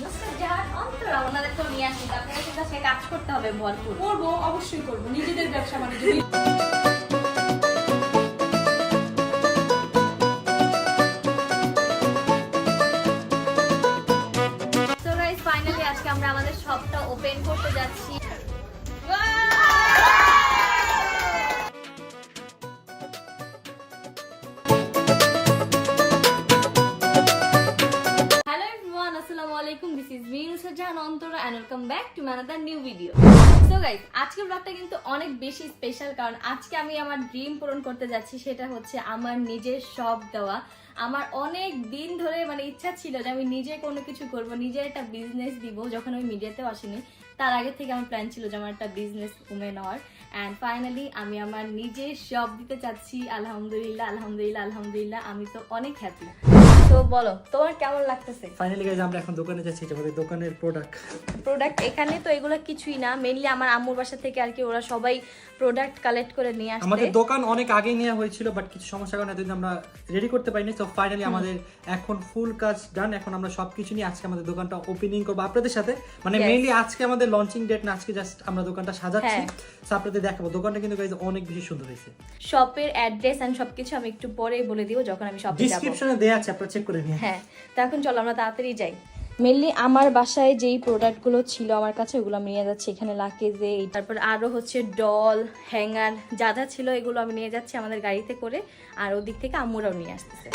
নুসরাত অন্তরা ওনাদেরকে নিয়ে আসি, আপনাদের সাথে সে কাজ করতে হবে ভরপুর। করবো, অবশ্যই করবো, নিজেদের ব্যবসা বাণিজ্য। তো গাইস ফাইনালি আজকে আমরা আমাদের শপটা ওপেন করতে যাচ্ছি। হ্যালো এভরিওয়ান, আসসালামু আলাইকুম। This is me Nusrat Antara and welcome back to another new video. So guys আজকের ব্লগটা কিন্তু অনেক বেশি স্পেশাল, কারণ আজকে আমি আমার ড্রিম পূরণ করতে যাচ্ছি। সেটা হচ্ছে আমার নিজের শপ দেওয়া। আমার অনেক দিন ধরে ইচ্ছা ছিল যে আমি নিজে কোনো কিছু করব, নিজে একটা বিজনেস দিব। যখন আমি মিডিয়াতেও আসিনি তার আগে থেকে আমার প্ল্যান ছিল যে আমার একটা বিজনেস উমেন হওয়ার। অ্যান্ড ফাইনালি আমি আমার নিজের শপ দিতে চাচ্ছি। আলহামদুলিল্লাহ আলহামদুলিল্লাহ আলহামদুলিল্লাহ, আমি তো অনেক হ্যাপি। তো বলো তোমার কেমন লাগতেছে? ফাইনালি গাইস আমরা এখন দোকানে যাচ্ছি, যে আমাদের দোকানের প্রোডাক্ট এখানে তো এগুলো কিছুই না, মেইনলি আমার আম্মুর বাসা থেকে আর কি ওরা সবাই প্রোডাক্ট কালেক্ট করে নিয়ে আসছে। আমাদের দোকান অনেক আগে নেওয়া হয়েছিল, বাট কিছু সমস্যার কারণে এতদিন আমরা রেডি করতে পারিনি। তো ফাইনালি আমাদের এখন ফুল কাজ ডান। এখন আমরা সবকিছু নিয়ে আজকে আমাদের দোকানটা ওপেনিং করবো আপনাদের সাথে। মেইনলি আজকে আমাদের লঞ্চিং ডেট না, আজকে জাস্ট আমরা দোকানটা সাজাচ্ছি। তো আপনাদের দেখাবো দোকানটা কিন্তু গাইস অনেক বেশি সুন্দর হয়েছে। শপের অ্যাড্রেস এন্ড সবকিছু আমি একটু পরেই বলে দিব যখন আমি শপে যাব। ডেসক্রিপশনে দেয়া আছে, আপনারা চেক করে নিন। হ্যাঁ, তো এখন চলো আমরা তাড়াতাড়ি যাই। মেনলি আমার বাসায় যেই প্রোডাক্টগুলো ছিল আমার কাছে ওগুলো আমি নিয়ে যাচ্ছি এখানে লাকেজে। তারপর আরও হচ্ছে ডল, হ্যাঙ্গার যা যা ছিল এগুলো আমি নিয়ে যাচ্ছি আমাদের গাড়িতে করে, আর ওদিক থেকে আম্মুরাও নিয়ে আসতেছে।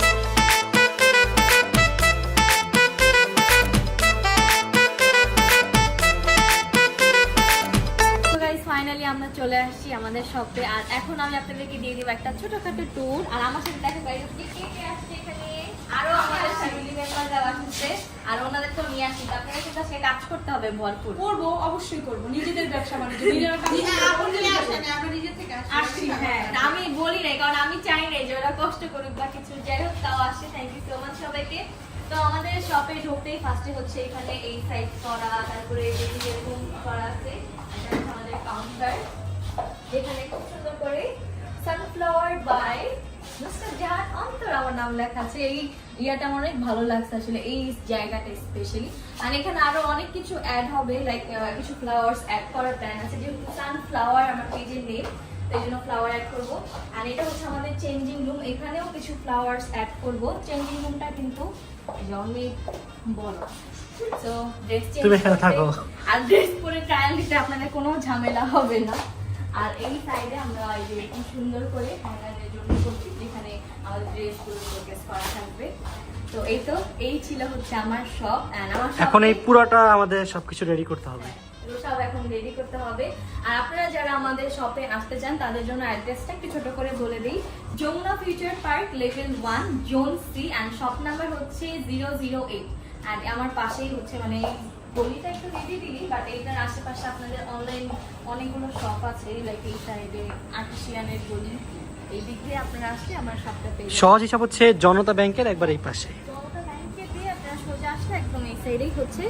ফাইনালি আমরা চলে আসছি আমাদের শপে, আর এখন আমি আপনাদেরকে দিয়ে দিব একটা ছোটখাটো ট্যুর। আর আমার সাথে দেখেন গাইস কে কে আসছে এখানে, আরো আমাদের ফ্যামিলি মেম্বাররা আসছে, আর ওনাদেরকেও নিয়ে আসছি। আপনাদের সাথে সে কাজ করতে হবে ভরপুর। করবো, অবশ্যই করবো, নিজেদের ব্যবসা বাণিজ্য। আমরা নিজে থেকে আসছি। হ্যাঁ, আমি বলি নাই কারণ আমি চাই নাই যে ওরা কষ্ট করুক বা কিছু, যাই হোক তাও আসছে। থ্যাংক ইউ সো মাচ সবাইকে। তো আমাদের শপে ঢুকতেই ফার্স্টে হচ্ছে এখানে এই সাইড করা, তারপরে এরকম করা আছে। এটা হচ্ছে আমাদের কাউন্টার, যেখানে খুব সুন্দর করে সানফ্লাওয়ার বাই নুসরাত অন্তরা আমার নাম লেখা আছে। এই ইয়াটা আমার অনেক ভালো লাগছে আসলে, এই জায়গাটা স্পেশালি। আর এখানে আরো অনেক কিছু অ্যাড হবে, লাইক কিছু ফ্লাওয়ার্স অ্যাড করার প্ল্যান আছে, যেহেতু সানফ্লাওয়ার আমার পেজের নেম, এই জন্য ফ্লাওয়ার অ্যাড করবো। আর এটা হচ্ছে আমাদের চেঞ্জিং রুম, এখানেও কিছু ফ্লাওয়ার্স অ্যাড করবো। চেঞ্জিং রুমটা কিন্তু অনেক বড়, তো ড্রেস চেঞ্জ করতে আর ড্রেস পরে ট্রায়াল দিতে আপনাদের কোনো ঝামেলা হবে না। আর এই সাইডে আমরা এই যে খুব সুন্দর করে হ্যাঙ্গারের জন্য করছি, যেখানে আমাদের ড্রেসগুলো শোকেস করা থাকবে। তো এই ছিল হচ্ছে আমার শপ। এন্ড আমার এখন এই পুরোটা আমাদের সবকিছু রেডি করতে হবে। সব এখন রেডি করতে হবে। আর আপনারা যারা আমাদের শপে আসতে চান তাদের জন্য অ্যাড্রেসটা একটু ছোট করে বলে দিই। Jamuna future park level 1 zone C, and shop number হচ্ছে 008। এন্ড আমার পাশেই হচ্ছে গলিটা একটু রেডি দিলি, বাট এইটার আশেপাশে আপনাদের অনলাইন অনেকগুলো শপ আছে, লাইক এই সাইডে আর্টিসিয়ানের গলি, এই দিক দিয়ে আপনারা আসলে আমার শপটা পেয়ে যাবেন। সহজ হিসাব হচ্ছে জনতা ব্যাংকের একবার এই পাশে। জনতা ব্যাংকে দিয়ে আপনারা সোজা আসলে একদম এই সাইডেই হচ্ছে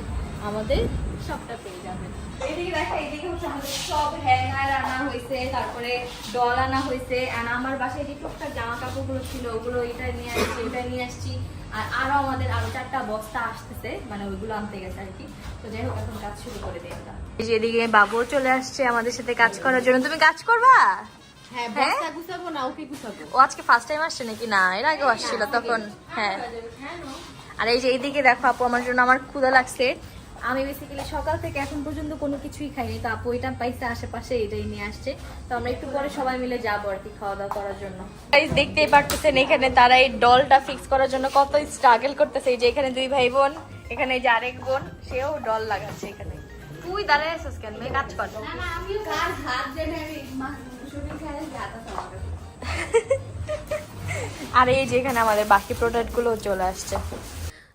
আমাদের শপটা পেয়ে যাবেন। এদিকে দেখা, এদিকে হচ্ছে আমাদের সব হ্যাঙ্গার আনা হয়েছে, তারপরে ডল আনা হয়েছে। আর আমার বাসায় যে টুকটাক জামা কাপড়গুলো ছিল ওগুলো এটা নিয়ে আসছি, এটা নিয়ে আসছি। আর আরো আমাদের আরো 4টা বস্তা আসতেছে, ওইগুলো আনতে গেছে আর কি। তো যাই হোক এখন কাজ শুরু করে দিই আমরা। এই যে এদিকে বাবুও চলে আসছে আমাদের সাথে কাজ করার জন্য। তুমি কাজ করবা? হ্যাঁ, বস্তা গুছাবো না, ওকে গুছাবো। ও আজকে ফার্স্ট টাইম আসছে নাকি? না, এর আগেও আসছিল তখন। হ্যাঁ, আর এই যে এইদিকে দেখো আপু আমার জন্য আমার ক্ষুধা লাগছে। আমি বেসিক্যালি সকাল থেকে এখন পর্যন্ত কোনো কিছুই খাইনি, তো আপু এটা পাইছে আশেপাশে, এটাই নিয়ে আসছে। তো আমরা একটু পরে সবাই মিলে যাবো আর কি খাওয়া দাওয়া করার জন্য। দেখতেই পারতেছেন এখানে তারা এই ডলটা ফিক্স করার জন্য কত স্ট্রাগল করতেছে। এই যে এখানে 2 ভাই বোন, এখানে যে আরেক বোন, সেও ডল লাগাচ্ছে এখানে। তুই দাঁড়ায় আছিস কেন? মেয়ে কাজ কর। আর এই যে এখানে আমাদের বাকি প্রোডাক্টগুলো চলে আসছে।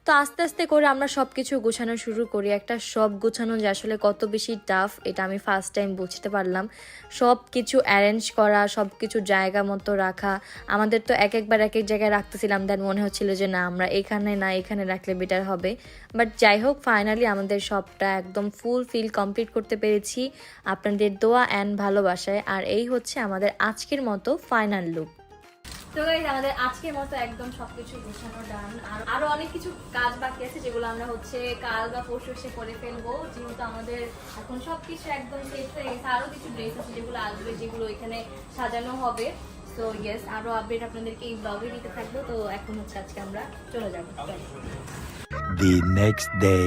তো আস্তে আস্তে করে আমরা সব কিছু গোছানো শুরু করি। একটা সব গোছানো যে আসলে কত বেশি টাফ, এটা আমি ফার্স্ট টাইম বুঝতে পারলাম। সব কিছু অ্যারেঞ্জ করা, সব কিছু জায়গা মতো রাখা। আমাদের তো একবার এক এক জায়গায় রাখতেছিলাম, দেন মনে হচ্ছিল যে না আমরা এখানে না এখানে রাখলে বেটার হবে। বাট যাই হোক ফাইনালি আমাদের সবটা একদম ফুল কমপ্লিট করতে পেরেছি আপনাদের দোয়া অ্যান্ড ভালোবাসায়। আর এই হচ্ছে আমাদের আজকের মতো ফাইনাল লুক। তো গাইস আমাদের আজকের মতো একদম সবকিছু গোছানো ডান। আর আরো অনেক কিছু কাজ বাকি আছে যেগুলো আমরা হচ্ছে কাল বা পরশু এসে করে ফেলবো, যেহেতু আমাদের এখন সবকিছু একদম শেষ হয়ে গেছে। আরো কিছু ড্রেস আছে যেগুলো আসবে, যেগুলো এখানে সাজানো হবে। সো ইয়েস, আরো আপডেট আপনাদেরকে এই ব্লগে দিতে থাকবো। তো এখন হচ্ছে আজকে আমরা চলে যাবো। The next day.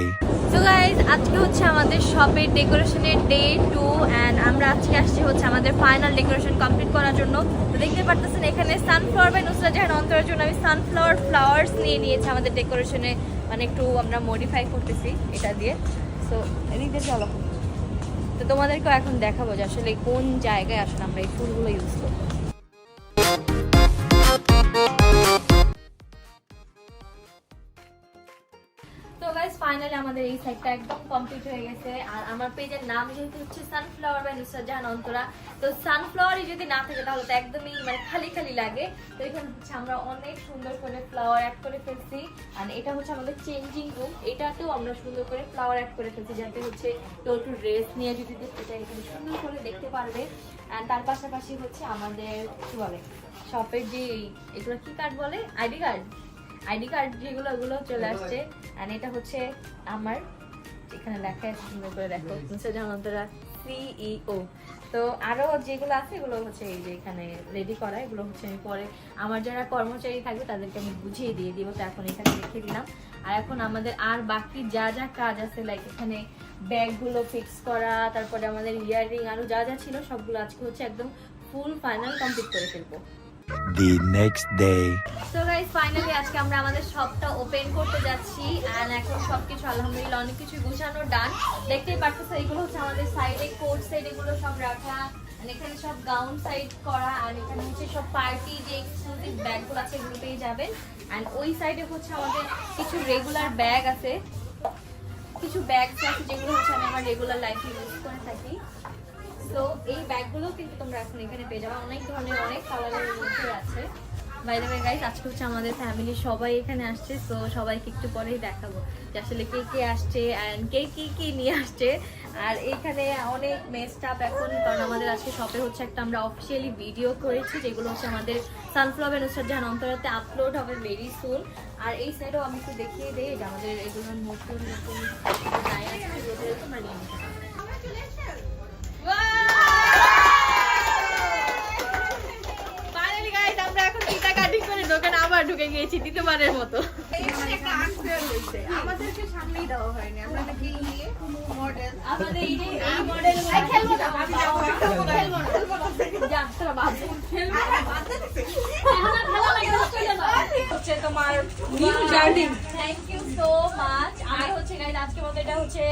So guys আজকে হচ্ছে আমাদের শপের ডেকোরেশনের ডে 2 এন্ড আমরা আজকে আসছি হচ্ছে আমাদের ফাইনাল ডেকোরেশন কমপ্লিট করার জন্য। তো দেখতে পারতেছেন এখানে সানফ্লাওয়ার বাই নুসরাত জাহান অন্তরার জন্য আমি সানফ্লাওয়ার ফ্লাওয়ার্স নিয়ে নিয়েছি আমাদের ডেকোরেশনে, মানে একটু আমরা মডিফাই করতেছি এটা দিয়ে। সো এদিক দিয়ে চলো, তো তোমাদেরকেও এখন দেখাবো যে আসলে কোন জায়গায় আসলে আমরা এই ফুলগুলো ইউজ করবো। তো গাইস ফাইনালি আমাদের এই সাইডটা একদম কমপ্লিট হয়ে গেছে। আর আমার পেজের নাম যেহেতু হচ্ছে সানফ্লাওয়ার বাই নুসরাত জাহান অন্তরা, তো সানফ্লাওয়ারই যদি না থাকে তাহলে তো একদমই মানে খালি খালি লাগে। তো এখানে হচ্ছে আমরা অনেক সুন্দর করে ফ্লাওয়ার অ্যাড করে ফেলছি। আর এটা হচ্ছে আমাদের চেঞ্জিং রুম, এটাতেও আমরা সুন্দর করে ফ্লাওয়ার অ্যাড করে ফেলছি, যাতে হচ্ছে কেউ একটু ড্রেস নিয়ে যদি দেখতে চাই এখানে সুন্দর করে দেখতে পারবে। আর তার পাশাপাশি হচ্ছে আমাদের কি বলে শপের যে এগুলো কি কার্ড বলে, আইডি কার্ড যেগুলো ওগুলো চলে আসছে। আর এটা হচ্ছে আমার এখানে লেখা আছে সুন্দর করে দেখো নুসরাত জাহান অন্তরা CEO। তো আরো যেগুলো আছে এগুলো হচ্ছে এই যে এখানে রেডি করা, এগুলো হচ্ছে আমি পরে আমার যারা কর্মচারী থাকবে তাদেরকে আমি বুঝিয়ে দিয়ে দিব। তো এখন এখানে রেখে দিলাম। আর এখন আমাদের আর বাকি যা যা কাজ আছে লাইক এখানে ব্যাগগুলো ফিক্স করা, তারপরে আমাদের ইয়াররিং আরো যা যা ছিল সবগুলো আজকে হচ্ছে একদম ফুল ফাইনাল কমপ্লিট করে ফেলবো। The next day. So guys finally আজকে আমরা আমাদের শপটা ওপেন করতে যাচ্ছি। এন্ড এখন সবকিছু আলহামদুলিল্লাহ অনেক কিছু গুছানো ডান। দেখতেই পাচ্ছেন এগুলো হচ্ছে আমাদের সাইডে কোট সাইড এগুলো সব রাখা, আর এখানে সব গাউন সাইড করা, আর এখানে হচ্ছে সব পার্টি যে এক্সক্লুসিভ ব্যাগগুলো আছে এগুলো পেয়ে যাবেন। এন্ড ওই সাইডে হচ্ছে আমাদের কিছু রেগুলার ব্যাগ আছে, কিছু ব্যাগস আছে যেগুলো হচ্ছে আমি আমার রেগুলার লাইফে ইউজ করে থাকি। তো এই ব্যাগগুলো কিন্তু তোমরা এখন এখানে পেয়ে যাবে, অনেক ধরনের অনেক কালারের মধ্যে আছে। বাই দ্য ওয়ে গাইস আজকে হচ্ছে আমাদের ফ্যামিলি সবাই এখানে আসছে। তো সবাইকে একটু পরেই দেখাবো যে আসলে কে কে আসছে এন্ড কে কি নিয়ে আসছে। আর এখানে অনেক মেসড আপ এখন, কারণ আমাদের আজকে শপে হচ্ছে একটা আমরা অফিসিয়ালি ভিডিও করেছি যেগুলো হচ্ছে আমাদের সানফ্লাওয়ার বাই নুসরাত জাহান অন্তরাতে আপলোড হবে ভেরি সুন। আর এই সাইডেও আমি একটু দেখিয়ে দিই যে আমাদের এগুলোর নতুন নতুন ডিজাইন আছে যেগুলো তোমরা নিয়ে নিতে পারো। ফাইনালি গাইস আমরা এখন টিটা কাটিং করে দোকানে আবার ঢুকে গিয়েছি দ্বিতীয়বারের মতো। আমাদেরকে সামনেই দেওয়া হয়নি, আমরা নাকি মডেল আমাদের এই মডেল খেলবো না, আমি খেলবো না যা তোরা বাদ দে খেলা লাগে না, চলে যাও। হচ্ছে তোমার new journey. Thank you so much. আমি হচ্ছে গাইস আজকে মতো এটা হচ্ছে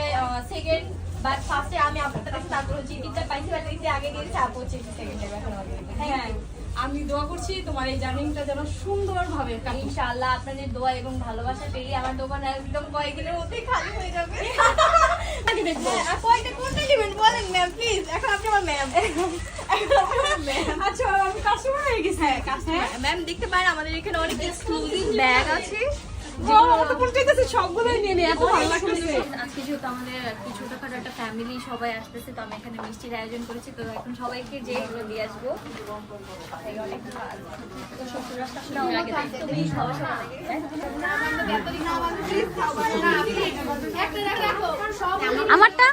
সেকেন্ড, বাট ফার্স্টে আমি আপনাদের কাছে তারপর হচ্ছে টিটা পাইছি, বাট এই যে আগে দিয়েছি আপু হচ্ছে সেকেন্ড টাইম এখন আমাদের। হ্যাঁ আমি দোয়া করছি তোমার এই জার্নিটা যেন সুন্দরভাবে কাটে। ইনশাআল্লাহ আপনাদের দোয়া এবং ভালোবাসা পেয়ে আমার দোকান একদম কয়েকদিনের মধ্যেই খালি হয়ে যাবে। আর কয়টা কোনটা নেবেন বলেন ম্যাম প্লিজ, এখন আপনি আমার ম্যাম। আচ্ছা আমি কাস্টমার হয়ে গেছি। হ্যাঁ কাস্টমার ম্যাম দেখতে পারেন আমাদের এখানে অনেক এক্সক্লুসিভ ব্যাগ আছে। সবগুলোই নিয়ে নিয়ে এত ভালো লাগতেছে। আজকে যেহেতু আমাদের কি ছোটখাটো একটা ফ্যামিলি সবাই আসতেছে, তো আমি এখানে মিষ্টির আয়োজন করেছি। তো এখন সবাইকে যে এগুলো দিয়ে আসবো। এই অনেক কাজ। তো শ্বশুর আসলে ওনাকে দেখতে তুমি সবাই আমারটা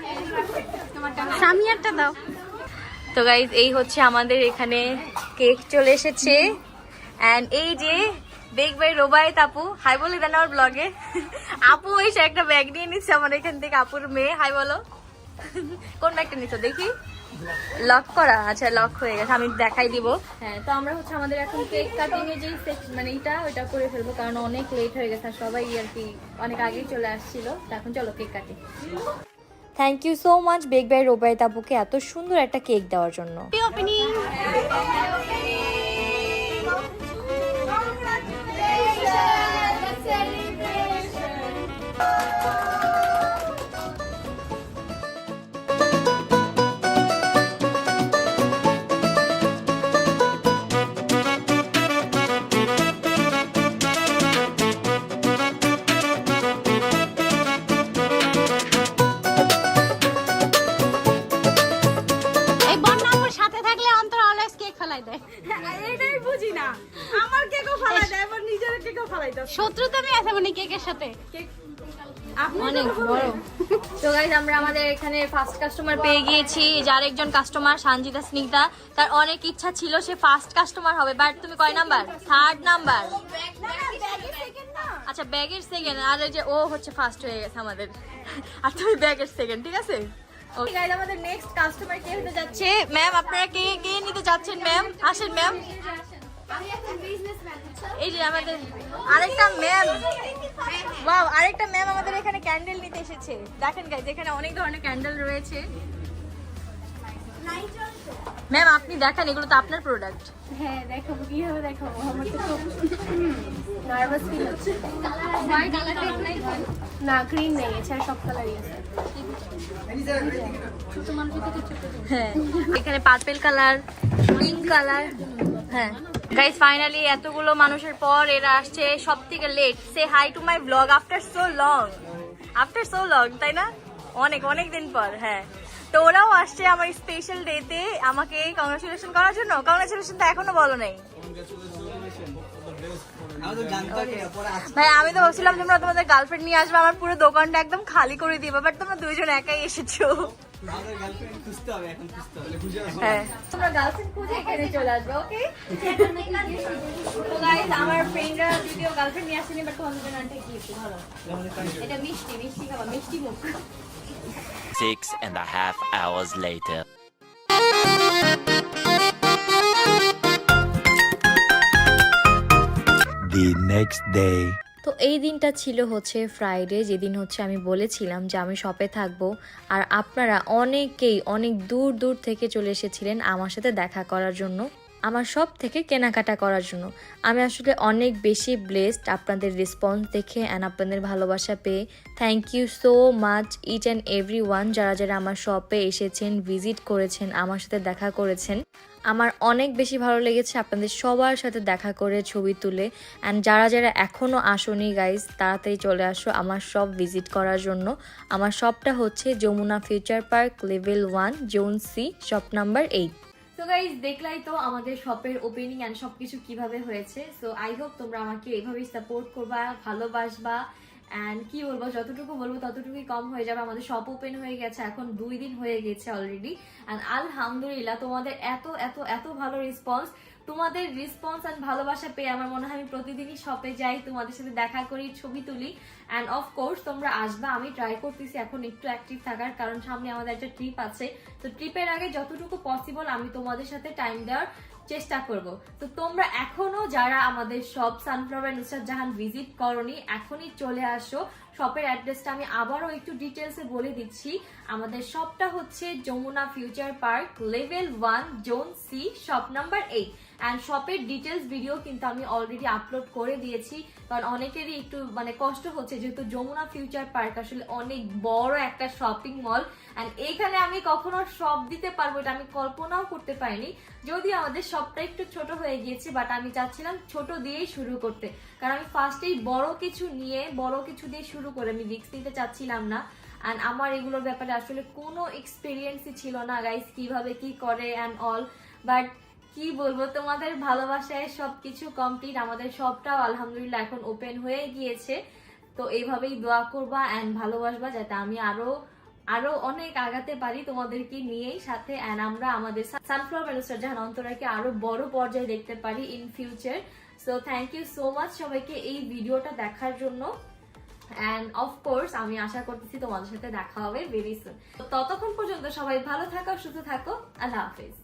সামিয়ারটা দাও। তো গাইজ এই হচ্ছে আমাদের এখানে কেক চলে এসেছে। এন্ড এই যে বেগ বাই রোবায়েত আপু, হাই বলে দেন আমার ব্লগে। আপু এসে একটা ব্যাগ নিয়ে নিচ্ছে আমার এখান থেকে, আপুর মেয়ে। হাই বলো। কোন ব্যাগটা নিচ্ছ দেখি? লক করা, আচ্ছা লক হয়ে গেছে, আমি দেখাই দিব। হ্যাঁ তো আমরা হচ্ছে আমাদের এখন কেক কাটিং এর যে মানে ওইটা করে ফেলবো, কারণ অনেক লেট হয়ে গেছে আর সবাই আর কি অনেক আগেই চলে আসছিল। তো এখন চলো কেক কাটি। Thank you so much bake by Robayet আপুকে এত সুন্দর একটা কেক দেওয়ার জন্য। ওপেনিং এটাই বুঝি না, আমার হাতে অনেক বড়। তো গাইজ আমরা আমাদের এখানে ফার্স্ট কাস্টমার পেয়ে গিয়েছি। যার একজন কাস্টমার সঞ্জিতা স্নিগ্ধা, তার অনেক ইচ্ছা ছিল সে ফার্স্ট কাস্টমার হবে, বাট তুমি কয় নাম্বার? 3rd number. আচ্ছা ব্যাগের সেকেন্ড, আর এই যে ও হচ্ছে ফার্স্ট হয়ে গেছে আমাদের, আর তুমি ব্যাগের সেকেন্ড, ঠিক আছে? ওকে গাইজ, আমাদের নেক্সট কাস্টমার কে হতে যাচ্ছে? ম্যাম আপনারা কে কে নিতে যাচ্ছেন ম্যাম? আসেন ম্যাম। এই যে আমাদের আরেকটা ম্যাম, ওয়াও, আরেকটা ম্যাম আমাদের এখানে ক্যান্ডেল নিতে এসেছে। দেখেন গাইজ এখানে অনেক ধরনের ক্যান্ডেল রয়েছে। ম্যাম আপনি দেখান, এগুলো তো আপনার প্রোডাক্ট। হ্যাঁ দেখাবো, কিভাবে দেখাবো, আমার তো খুব নার্ভাস ফিল হচ্ছে। না গ্রিন নেই, এছাড়া সব কালারই আছে। হ্যাঁ এখানে পার্পল কালার, পিঙ্ক কালার। হ্যাঁ গাইজ ফাইনালি এতগুলো মানুষের পর এরা আসছে সব থেকে late. Say hi to my blog after so long, তাই না? অনেক অনেক দিন পর। হ্যাঁ তো ওরাও আসছে আমার স্পেশাল ডেতে আমাকে কংগ্রাচুলেশন করার জন্য। কংগ্রাচুলেশন তো এখনো বলো নাই ভাই। আমি তো ভাবছিলাম তোমরা তোমাদের গার্লফ্রেন্ড নিয়ে আসবে, আমার পুরো দোকানটা একদম খালি করে দিবে, বাট তোমরা দুইজন একাই এসেছো। হ্যাঁ তোমরা গার্লফ্রেন্ড খুঁজে এখানে চলে আসবে, ওকে? তো গাইস আমার ফ্রেন্ডরা যদিও গার্লফ্রেন্ড নিয়ে আসেনি, বাট তোমাদের নামটা কি একটু ভালো? এটা মিষ্টি মিষ্টি খাবার, মিষ্টি মুখ। 6.5 hours later. The next day. তো এই দিনটা ছিল হচ্ছে ফ্রাইডে, যেদিন হচ্ছে আমি বলেছিলাম যে আমি শপে থাকবো, আর আপনারা অনেকেই অনেক দূর দূর থেকে চলে এসেছিলেন আমার সাথে দেখা করার জন্য, আমার শপ থেকে কেনাকাটা করার জন্য। আমি আসলে অনেক বেশি ব্লেসড আপনাদের রেসপন্স দেখে অ্যান্ড আপনাদের ভালোবাসা পেয়ে। Thank you so much each and every one, যারা যারা আমার শপে এসেছেন, ভিজিট করেছেন, আমার সাথে দেখা করেছেন। আমার অনেক বেশি ভালো লেগেছে আপনাদের সবার সাথে দেখা করে, ছবি তুলে। অ্যান্ড যারা যারা এখনও আসোনি গাইজ, তাড়াতাড়ি চলে আসো আমার শপ ভিজিট করার জন্য। আমার শপটা হচ্ছে Jamuna future park level 1 zone C, shop number 8। So guys দেখলাই তো আমাদের শপের ওপেনিং এন্ড সবকিছু কিভাবে হয়েছে। সো আই হোপ তোমরা আমাকে এইভাবেই সাপোর্ট করবা, ভালোবাসবা। অ্যান্ড কি বলবো, যতটুকু বলবো ততটুকুই কম হয়ে যাবে। আমাদের শপ ওপেন হয়ে গেছে, এখন 2 দিন হয়ে গেছে অলরেডি। অ্যান্ড আলহামদুলিল্লাহ তোমাদের এত এত এত ভালো রেসপন্স, তোমাদের রেসপন্স অ্যান্ড ভালোবাসা পেয়ে আমার মনে হয় আমি প্রতিদিনই শপে যাই, তোমাদের সাথে দেখা করি, ছবি তুলি। অ্যান্ড অফকোর্স তোমরা আসবা, আমি ট্রাই করতেছি এখন একটু অ্যাক্টিভ থাকার, কারণ সামনে আমাদের একটা ট্রিপ আছে। তো ট্রিপের আগে যতটুকু পসিবল আমি তোমাদের সাথে টাইম দেওয়ার চেষ্টা করব। তো তোমরা এখনো যারা আমাদের shop sunflower Nusrat Jahan visit করনি, এখনই চলে আসো। শপের অ্যাড্রেসটা আমি আবারও একটু ডিটেলসে বলে দিচ্ছি। আমাদের শপটা হচ্ছে Jamuna future park level 1 zone C, shop number 8। And শপের ডিটেলস ভিডিও কিন্তু আমি অলরেডি আপলোড করে দিয়েছি, কারণ অনেকেরই একটু কষ্ট হচ্ছে, যেহেতু যমুনা ফিউচার পার্ক আসলে অনেক বড় একটা শপিং মল। অ্যান্ড এইখানে আমি কখনো সব দিতে পারবো এটা আমি কল্পনাও করতে পারিনি, যদি আমাদের শপটা একটু ছোট হয়ে গিয়েছে, বাট আমি চাচ্ছিলাম ছোট দিয়েই শুরু করতে, কারণ আমি ফার্স্টেই বড় কিছু দিয়ে শুরু করে আমি রিস্ক নিতে চাচ্ছিলাম না। অ্যান্ড আমার এগুলোর ব্যাপারে আসলে কোনো এক্সপিরিয়েন্সই ছিল না গাইস, কিভাবে কি করে অ্যান্ড অল। বাট কি বলবো, তোমাদের ভালোবাসায় সবকিছু কমপ্লিট। আমাদের সবটাও আলহামদুলিল্লাহ এখন ওপেন হয়ে গিয়েছে। তো এইভাবেই দোয়া করবা অ্যান্ড ভালোবাসবা, যাতে আমি আরো অনেক আগাতে পারি তোমাদেরকে নিয়েই সাথে। অ্যান্ড আমরা আমাদের সানফ্লাওয়ার নুসরাত জাহান অন্তরাকে আরো বড় পর্যায়ে দেখতে পারি in future. So thank you so much সবাইকে এই ভিডিওটা দেখার জন্য। অ্যান্ড অফকোর্স আমি আশা করতেছি তোমাদের সাথে দেখা হবে ভেরি সুন। ততক্ষণ পর্যন্ত সবাই ভালো থাকো, সুস্থ থাকো। আল্লাহ হাফেজ।